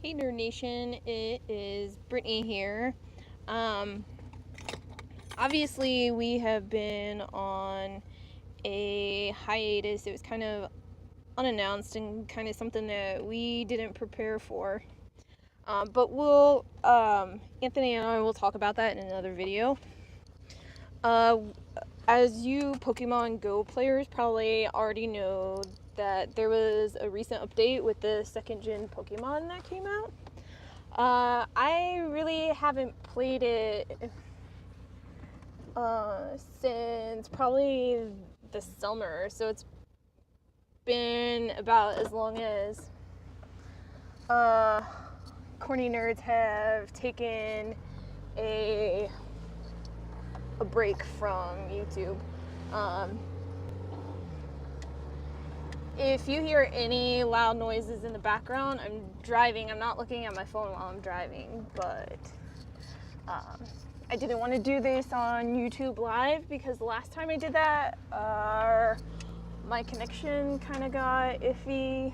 Hey Nerd Nation, it is Brittney here. Obviously we have been on a hiatus. It was kind of unannounced and kind of something that we didn't prepare for. But we'll, Anthony and I will talk about that in another video. As you Pokemon Go players probably already know that there was a recent update with the 2nd gen Pokemon that came out. I really haven't played it since probably the summer, so it's been about as long as KornyNerds have taken a break from YouTube. If you hear any loud noises in the background, I'm driving. I'm not looking at my phone while I'm driving, but I didn't want to do this on YouTube Live because the last time I did that, my connection kind of got iffy.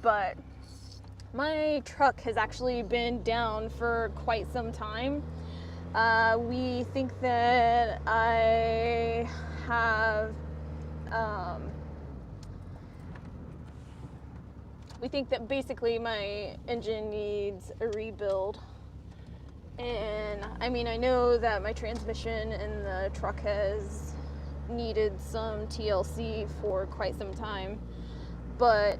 But my truck has actually been down for quite some time. We think that I have we think that basically my engine needs a rebuild. And I mean, I know that my transmission in the truck has needed some TLC for quite some time, but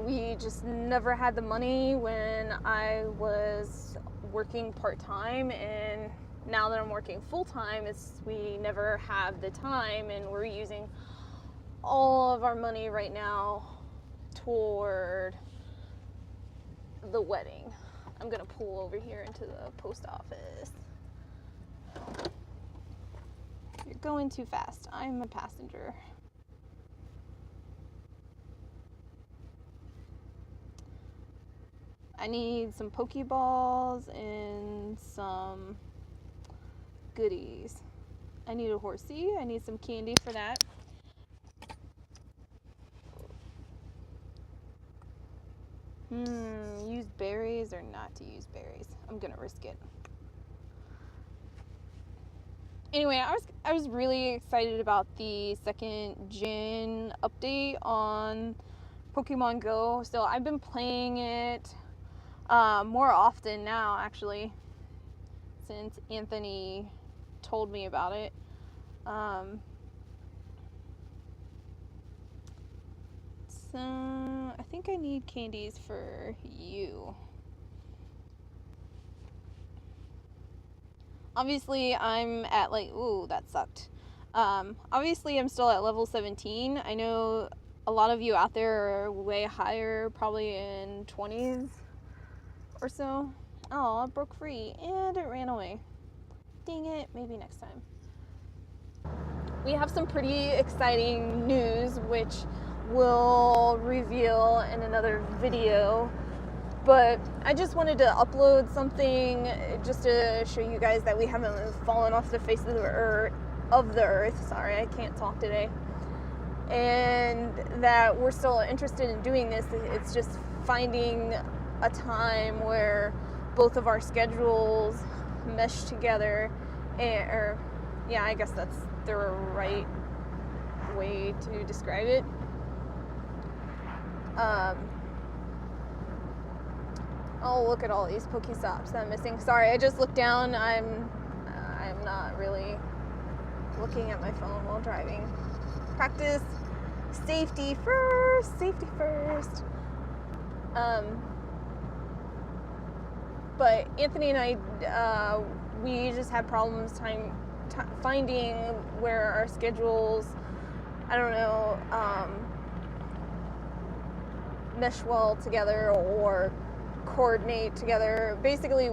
we just never had the money when I was working part-time, and now that I'm working full-time, we never have the time, and we're using all of our money right now toward the wedding. I'm gonna pull over here into the post office. You're going too fast. I'm a passenger. I need some Pokeballs and some goodies. I need a horsey. I need some candy for that. Use berries or not to use berries? I'm gonna risk it. Anyway, I was really excited about the 2nd gen update on Pokemon Go. So I've been playing it more often now, actually, since Anthony told me about it. So I think I need candies for you. Obviously I'm at ooh, that sucked. Obviously I'm still at level 17. I know a lot of you out there are way higher, probably in 20s or so. Oh, it broke free and it ran away. Dang it, maybe next time. We have some pretty exciting news, which we'll reveal in another video. But I just wanted to upload something just to show you guys that we haven't fallen off the face of the earth. Sorry, I can't talk today. And that we're still interested in doing this. It's just finding a time where both of our schedules mesh together. Yeah, I guess that's the right way to describe it. Oh, look at all these Pokestops that I'm missing. Sorry, I just looked down. I'm not really looking at my phone while driving. Practice safety first. Safety first. But Anthony and I, we just had problems finding where our schedules, I don't know, mesh well together or coordinate together. Basically,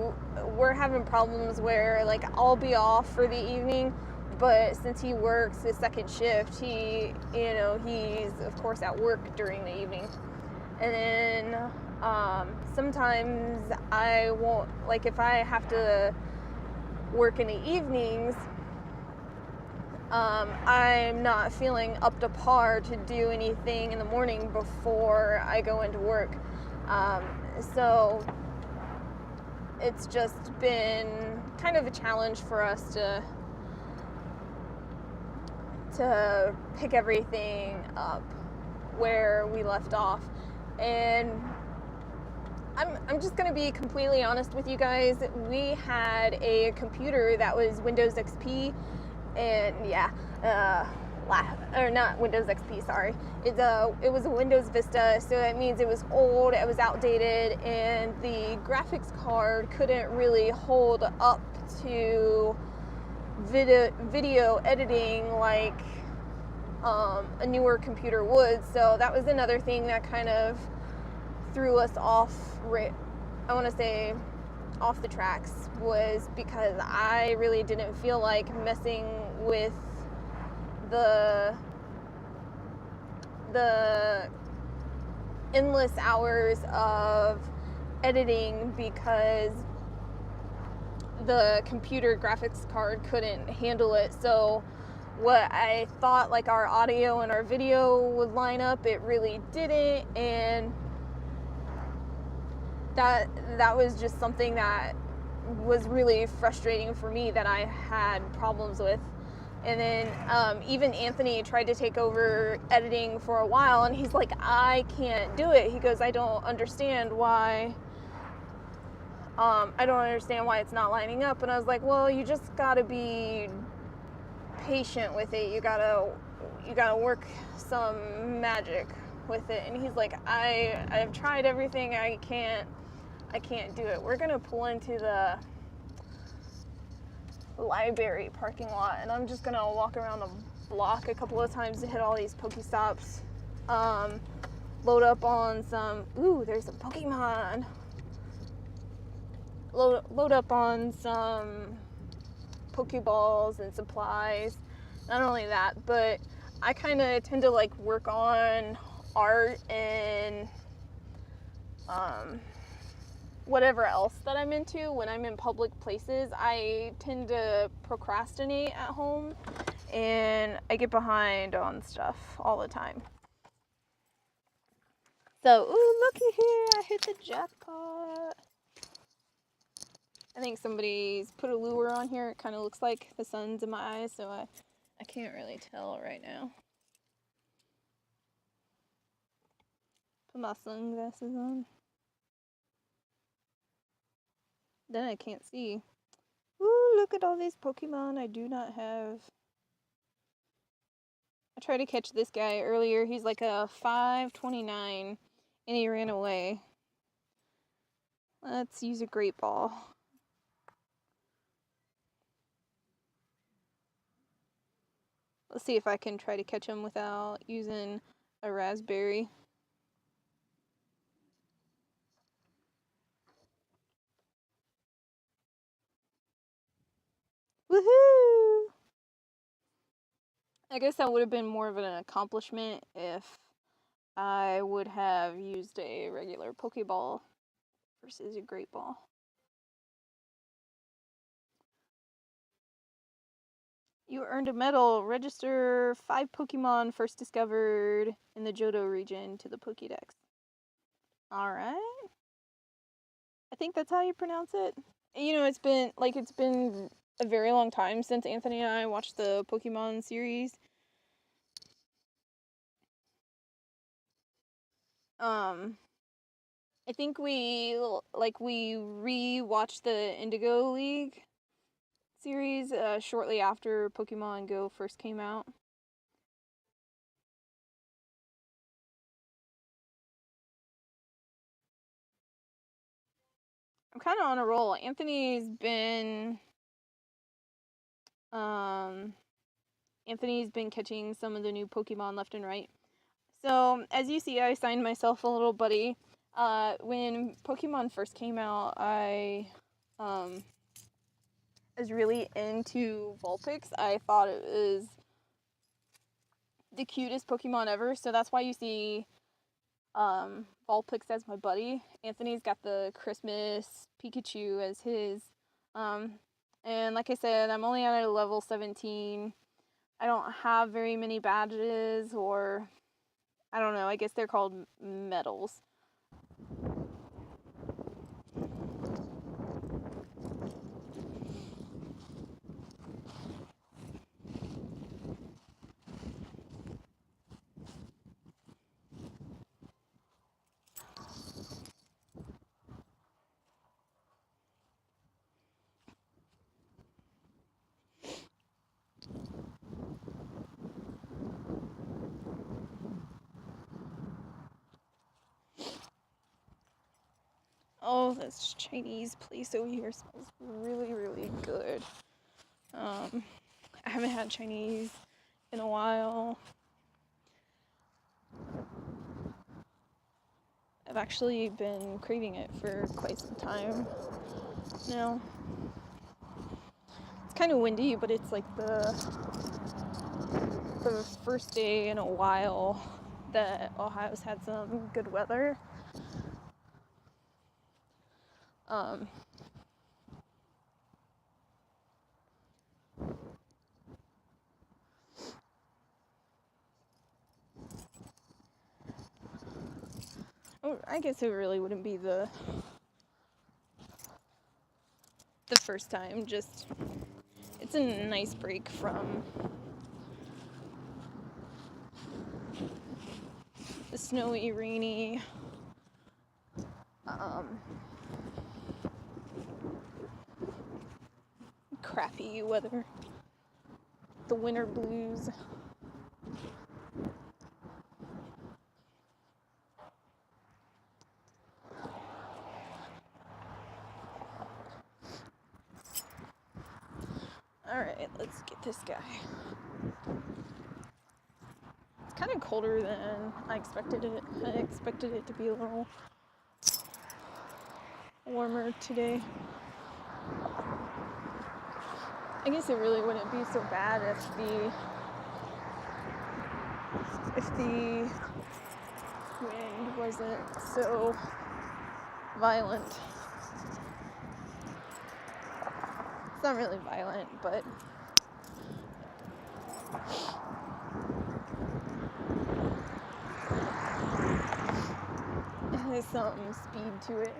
we're having problems where I'll be off for the evening, but since he works his 2nd shift, he's of course at work during the evening. And then sometimes I won't, if I have to work in the evenings, I'm not feeling up to par to do anything in the morning before I go into work. So it's just been kind of a challenge for us to pick everything up where we left off. And I'm just going to be completely honest with you guys. We had a computer that was Windows XP, and or not Windows XP, sorry. It was a Windows Vista, so that means it was old, it was outdated, and the graphics card couldn't really hold up to video editing like a newer computer would. So that was another thing that kind of threw us off, I want to say off the tracks, was because I really didn't feel like messing with the endless hours of editing, because the computer graphics card couldn't handle it. So what I thought like our audio and our video would line up, it really didn't, and that was just something that was really frustrating for me that I had problems with. And then even Anthony tried to take over editing for a while, and he's like, I can't do it. He goes, I don't understand why it's not lining up. And I was like, well, you just gotta be patient with it. You gotta work some magic with it. And he's like, I've tried everything. I can't do it. We're gonna pull into the library parking lot, and I'm just gonna walk around the block a couple of times to hit all these Pokestops. Load up on some, there's a Pokemon. Load up on some Pokeballs and supplies. Not only that, but I kind of tend to like work on art and whatever else that I'm into when I'm in public places. I tend to procrastinate at home, and I get behind on stuff all the time. So, looky here, I hit the jackpot. I think somebody's put a lure on here. It kind of looks like the sun's in my eyes, so I can't really tell right now. Put my sunglasses on. Then I can't see. Ooh, look at all these Pokemon I do not have. I tried to catch this guy earlier. He's like a 529, and he ran away. Let's use a Great Ball. Let's see if I can try to catch him without using a Raspberry. Woohoo! I guess that would have been more of an accomplishment if I would have used a regular Pokeball versus a Great Ball. You earned a medal. Register 5 Pokemon first discovered in the Johto region to the Pokédex. Alright. I think that's how you pronounce it. You know, it's been a very long time since Anthony and I watched the Pokemon series. I think we re-watched the Indigo League series shortly after Pokemon Go first came out. I'm kind of on a roll. Anthony's been catching some of the new Pokemon left and right. So, as you see, I assigned myself a little buddy. When Pokemon first came out, I was really into Vulpix. I thought it was the cutest Pokemon ever, so that's why you see Vulpix as my buddy. Anthony's got the Christmas Pikachu as his. And like I said, I'm only at a level 17. I don't have very many badges, or I don't know, I guess they're called medals. Oh, this Chinese place over here smells really, really good. I haven't had Chinese in a while. I've actually been craving it for quite some time now. It's kind of windy, but it's like the first day in a while that Ohio's had some good weather. I guess it really wouldn't be the first time, just it's a nice break from the snowy, rainy, crappy weather, the winter blues. Alright, let's get this guy. It's kind of colder than I expected it. I expected it to be a little warmer today. I guess it really wouldn't be so bad if the wind wasn't so violent. It's not really violent, but it has some speed to it.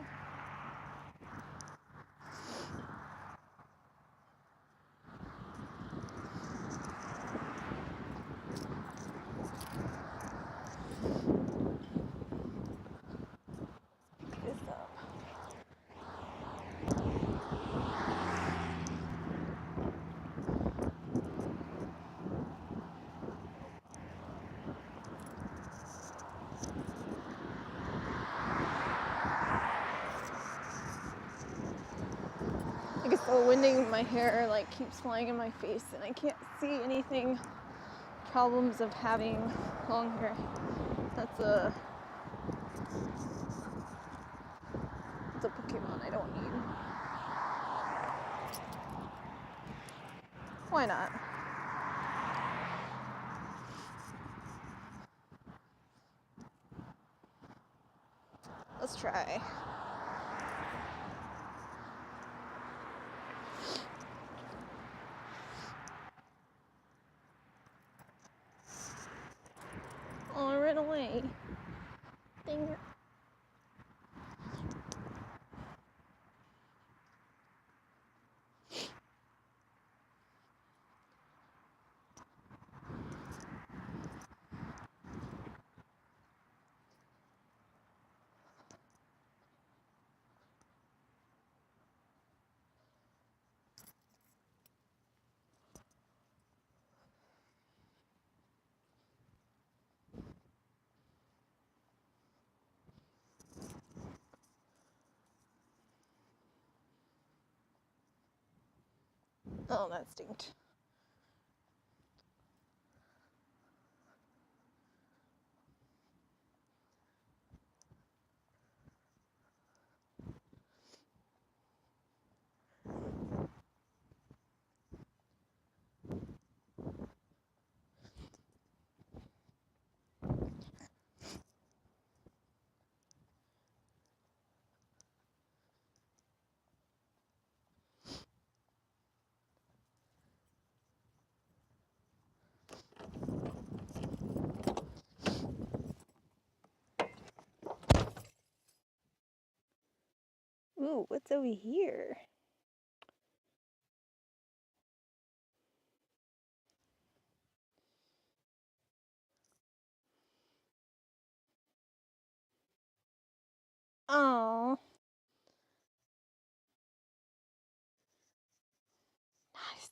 I guess the winding my hair like keeps flying in my face and I can't see anything. Problems of having long hair. That's a Pokemon I don't need. Why not? Let's try. Oh, I ran away. Dang it. Oh, that stinked. what's over here? Oh, nice.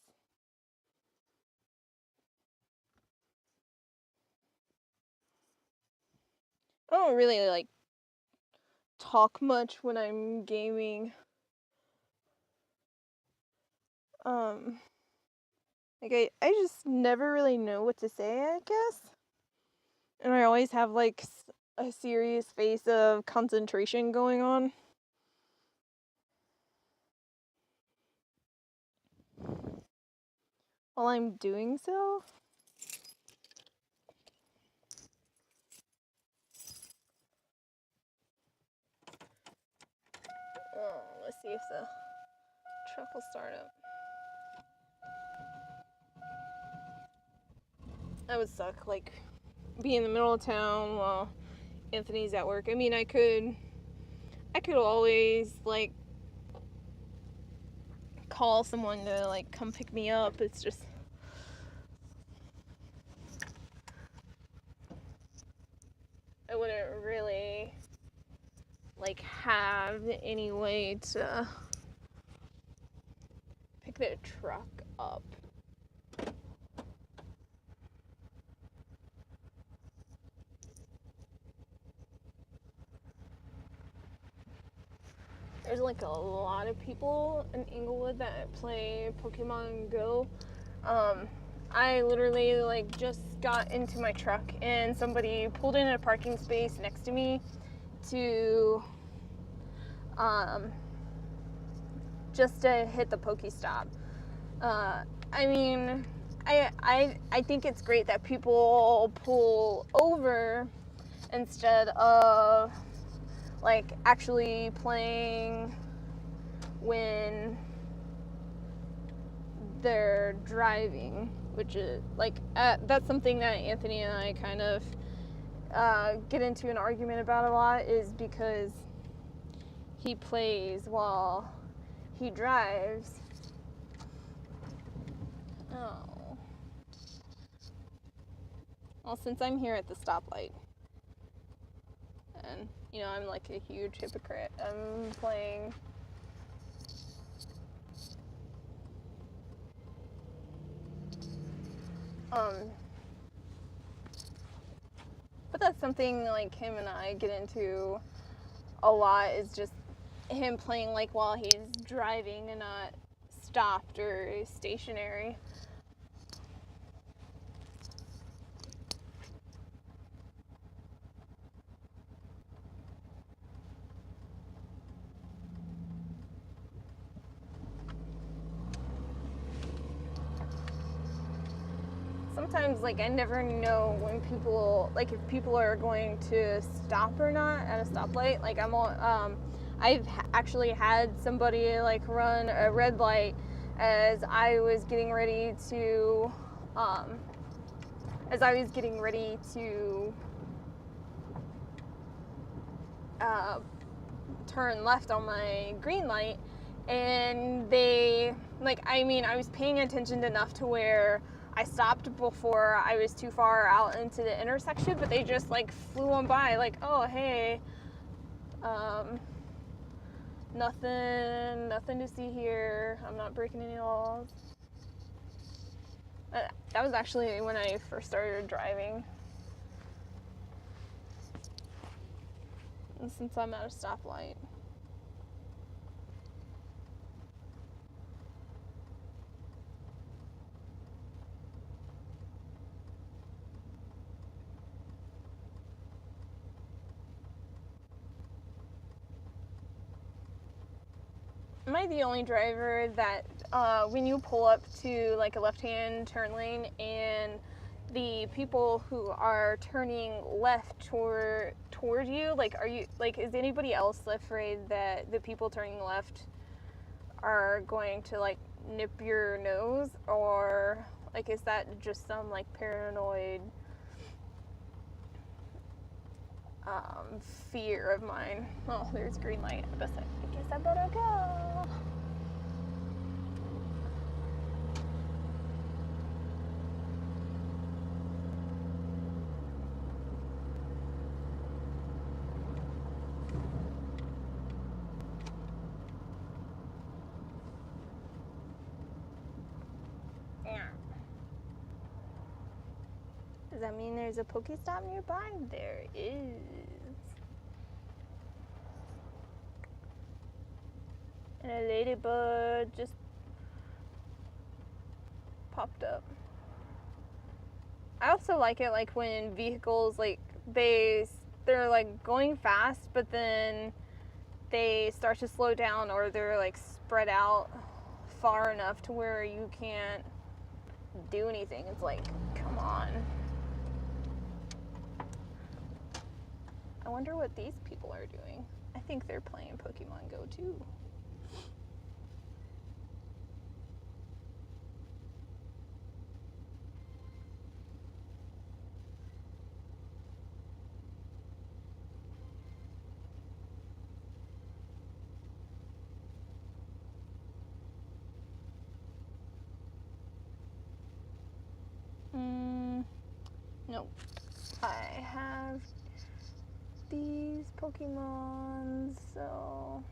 I don't really like talk much when I'm gaming. Like I just never really know what to say, I guess. And I always have like a serious face of concentration going on while I'm doing so. Oh, let's see if the truck will start up. That would suck, like, be in the middle of town while Anthony's at work. I mean, I could always, like, call someone to, like, come pick me up. It's just... I wouldn't really, like, have any way to pick the truck up. There's like a lot of people in Inglewood that play Pokemon Go. I literally like just got into my truck and somebody pulled in a parking space next to me to just to hit the Pokestop. I mean, I think it's great that people pull over instead of like actually playing when they're driving, which is like that's something that Anthony and I kind of get into an argument about a lot, is because he plays while he drives. Oh. Well, since I'm here at the stoplight, and you know, I'm like a huge hypocrite, I'm playing but that's something like him and I get into a lot, is just him playing like while he's driving and not stopped or stationary. Sometimes like I never know when people, like if people are going to stop or not at a stoplight. Like I've actually had somebody like run a red light as I was getting ready to turn left on my green light, and they like, I mean, I was paying attention enough to where I stopped before I was too far out into the intersection, but they just like flew on by like, oh hey, nothing to see here, I'm not breaking any laws. That was actually when I first started driving. And since I'm at a stoplight. Am I the only driver that when you pull up to like a left-hand turn lane and the people who are turning left toward you, like, are you like, is anybody else afraid that the people turning left are going to like nip your nose, or like is that just some like paranoid fear of mine. Oh, there's green light. I guess I better go. Does that mean there's a Pokestop nearby? There is. And a ladybird just popped up. I also like it like when vehicles like they're like going fast, but then they start to slow down, or they're like spread out far enough to where you can't do anything. It's like, come on. I wonder what these people are doing. I think they're playing Pokemon Go too. Nope. I have these Pokemon, so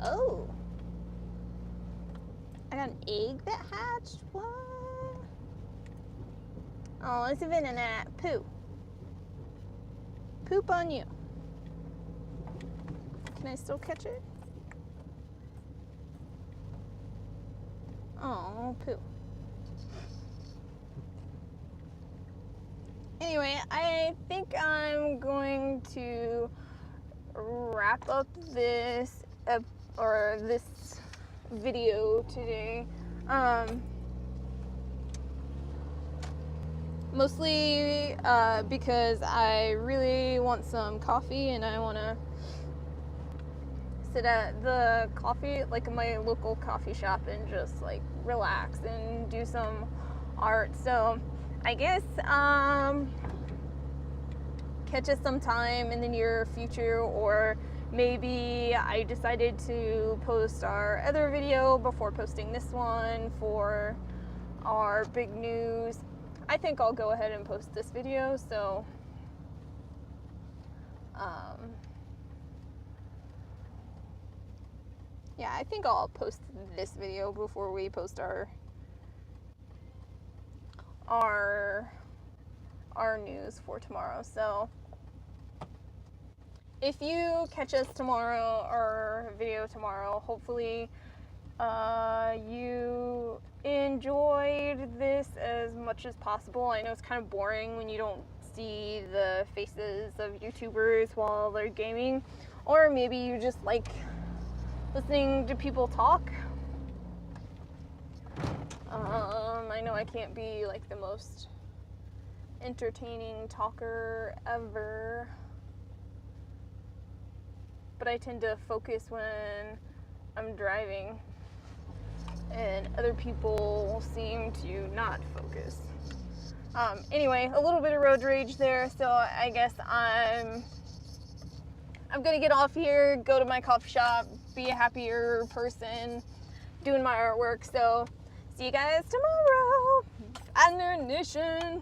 oh, I got an egg that hatched. What? Oh, it's a Venonat. Poo. Poop on you. Can I still catch it? Oh, poo. Anyway, I think I'm going to wrap up this video today. Mostly because I really want some coffee, and I want to sit at the my local coffee shop, and just like relax and do some art. So I guess catch us sometime in the near future, or maybe I decided to post our other video before posting this one for our big news. I think I'll go ahead and post this video, so yeah, I think I'll post this video before we post our news for tomorrow. So if you catch us tomorrow, or video tomorrow, hopefully you enjoyed this as much as possible. I know it's kind of boring when you don't see the faces of YouTubers while they're gaming, or maybe you just like listening to people talk. I know I can't be like the most entertaining talker ever, but I tend to focus when I'm driving, and other people seem to not focus. Anyway, a little bit of road rage there, so I guess I'm gonna get off here, go to my coffee shop, be a happier person doing my artwork. So see you guys tomorrow. Bye, Nerd Nation.